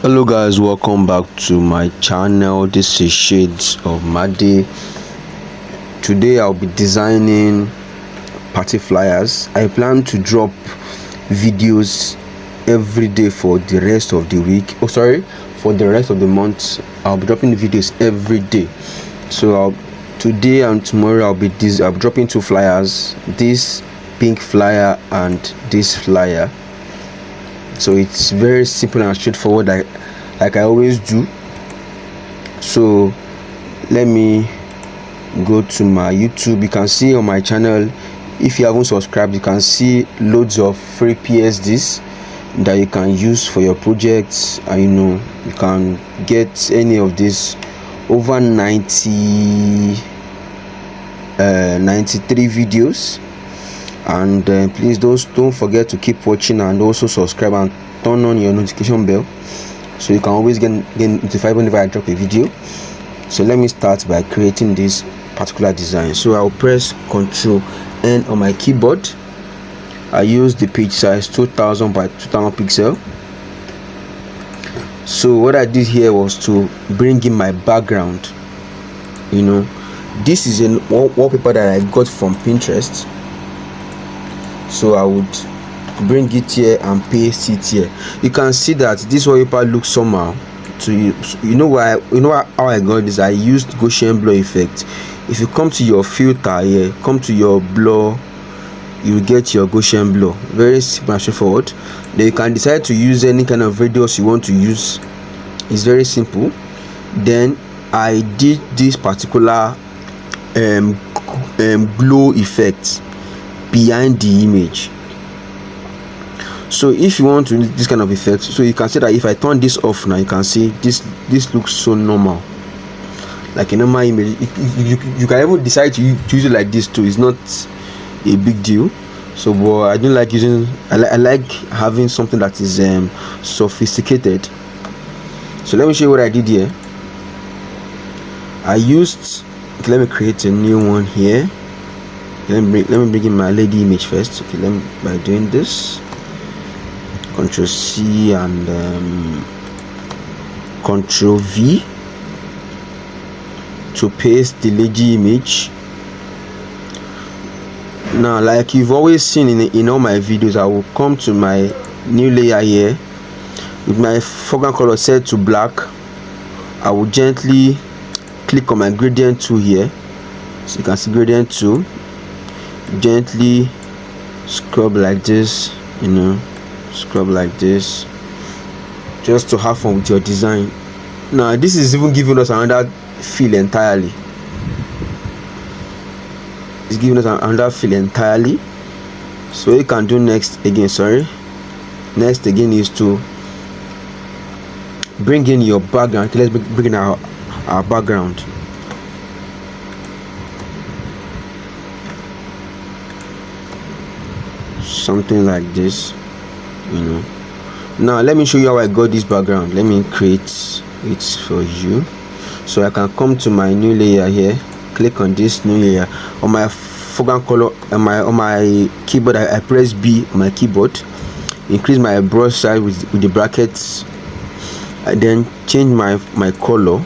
Hello guys, welcome back to my channel. This is Shades of Made. Today I'll be designing party flyers. I plan to drop videos every day for the rest of the week. For the rest of the month. I'll be dropping videos every day. So today and tomorrow I'll be dropping two flyers, this pink flyer and this flyer. So it's very simple and straightforward, like I always do. So let me go to my YouTube. You can see on my channel, if you haven't subscribed, you can see loads of free PSDs that you can use for your projects, and you can get any of this over 93 videos. And please don't forget to keep watching and also subscribe and turn on your notification bell so you can always get notified whenever I drop a video. So let me start by creating this particular design. So I'll press Ctrl N on my keyboard. I use the page size 2000 by 2000 pixel. So what I did here was to bring in my background. This is a wallpaper that I got from Pinterest. So I would bring it here and paste it here. You can see that this wallpaper looks somehow to you. How I got this? I used Gaussian blur effect. If you come to your filter here, come to your blur, you get your Gaussian blur. Very simple and straightforward. Then you can decide to use any kind of radius you want to use. It's very simple. Then I did this particular glow effect behind the image. So if you want to use this kind of effect, so you can see that if I turn this off now, you can see this looks so normal, like a normal image. You can even decide to use it like this too. It's not a big deal. So but I don't like using, I like having something that is sophisticated. So let me show you what I did here. Let me create a new one here. Let me bring in my lady image first. Okay, by doing this, Ctrl C and Ctrl V to paste the lady image. Now, like you've always seen in all my videos, I will come to my new layer here with my foreground color set to black. I will gently click on my gradient tool here, so you can see gradient tool. Gently scrub like this, scrub like this, just to have fun with your design. Now this is even giving us another feel entirely. It's giving us another feel entirely. So what you can do next again is to bring in your background. Okay, let's bring in our background. Something like this. Now let me show you how I got this background. Let me create it for you. So I can come to my new layer here, click on this new layer. On my foreground color on my keyboard, I press B on my keyboard, increase my brush size with the brackets. I then change my color.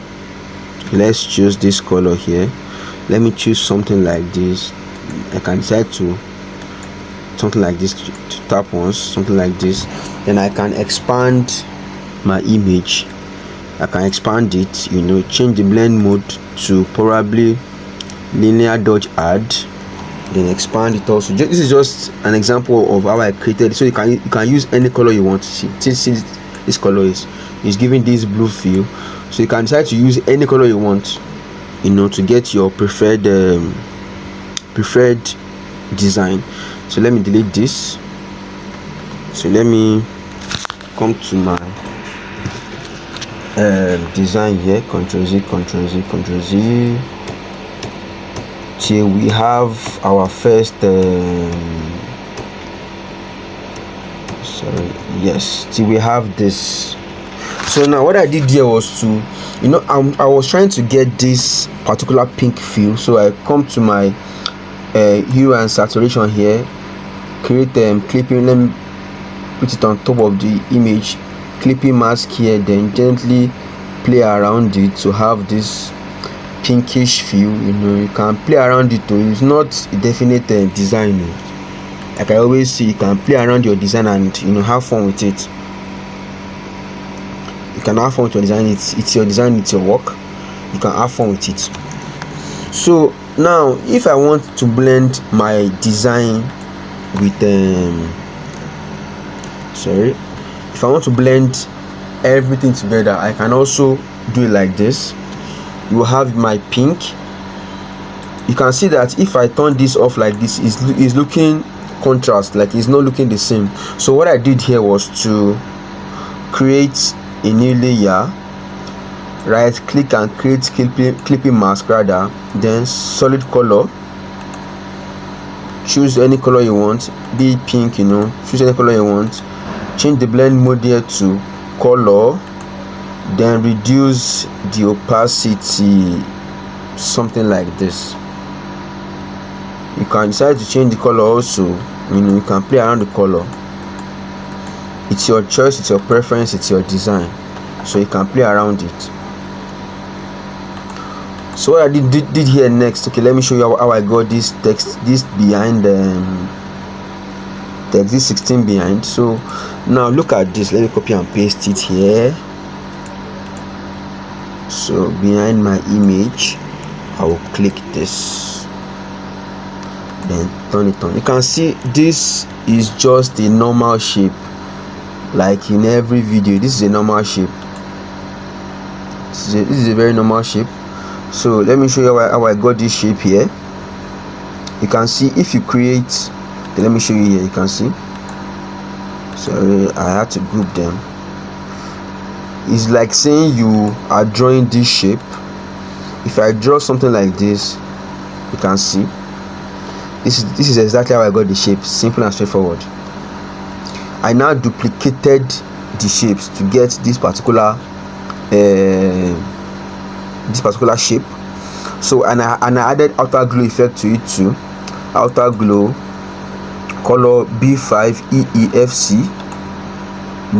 Let's choose this color here. Let me choose something like this. I can decide to something like this, to tap once, something like this. Then I can expand my image. I can expand it, change the blend mode to probably linear dodge add, then expand it also. This is just an example of how I created it. So you can use any color you want. See this color is giving this blue feel, so you can decide to use any color you want, to get your preferred design. So let me delete this. So let me come to my design here. Ctrl Z, Ctrl Z, Ctrl Z, till we have our first till we have this. So now what I did here was to I was trying to get this particular pink feel. So I come to my hue and saturation here, create clipping. Let me put it on top of the image, clipping mask here, then gently play around it to have this pinkish feel. You can play around it too. It's not a definite design. Like I always say, you can play around your design and have fun with it. You can have fun with your design. It's your design, it's your work. You can have fun with it. So now if I want to blend my design with if I want to blend everything together, I can also do it like this. You have my pink. You can see that if I turn this off like this, is looking contrast, like it's not looking the same. So what I did here was to create a new layer, right click and create clipping mask, rather, then solid color, choose any color you want, be it pink, choose any color you want, change the blend mode here to color, then reduce the opacity something like this. You can decide to change the color also. You can play around the color. It's your choice, it's your preference, it's your design, so you can play around it. So what I did here next, okay, let me show you how I got this text, this behind this 16 behind. So now look at this, let me copy and paste it here. So behind my image, I will click this, then turn it on. You can see this is just a normal shape, like in every video. This is a normal shape. This is a very normal shape. So let me show you how I got this shape here. You can see if you create, let me show you here. You can see, sorry, I had to group them. It's like saying you are drawing this shape. If I draw something like this, you can see this is exactly how I got the shape. Simple and straightforward. I now duplicated the shapes to get this particular shape. So and I added outer glow effect to it too. Outer glow, color B5 EEFC,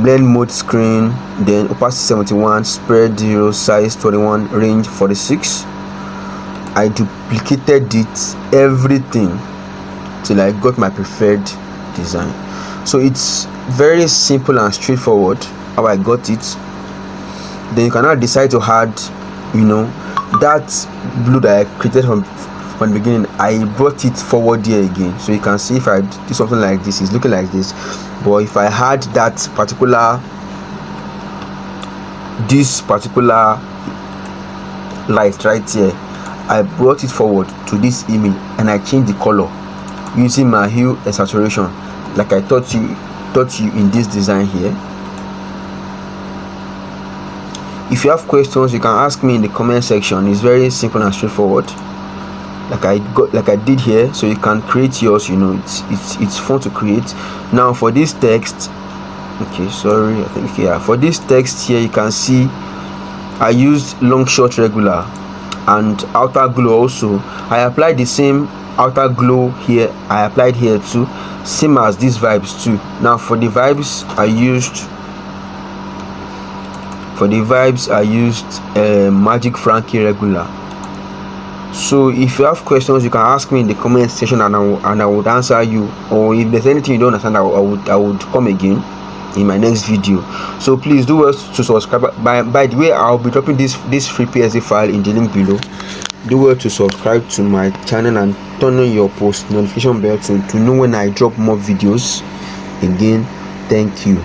blend mode screen, then opacity 71, spread 0, size 21, range 46. I duplicated it, everything, till I got my preferred design. So it's very simple and straightforward how I got it. Then you can now decide to add that blue that I created from the beginning. I brought it forward here again, so you can see if I do something like this, it's looking like this. But if I had that particular light right here, I brought it forward to this image and I changed the color using my hue and saturation, like I taught you in this design here. If you have questions, you can ask me in the comment section. It's very simple and straightforward, like I did here. So you can create yours. It's fun to create. Now for this text, okay, sorry, I think, yeah, for this text here, you can see I used long shot regular and outer glow also. I applied the same outer glow here, I applied here too, same as these vibes too. Now for the vibes I used Magic Frankie regular. So if you have questions, you can ask me in the comment section and I would answer you, or if there's anything you don't understand, I would come again in my next video. So please do well to subscribe. By the way, I'll be dropping this free PSD file in the link below. Do well to subscribe to my channel and turn on your post notification bell to know when I drop more videos. Again, thank you.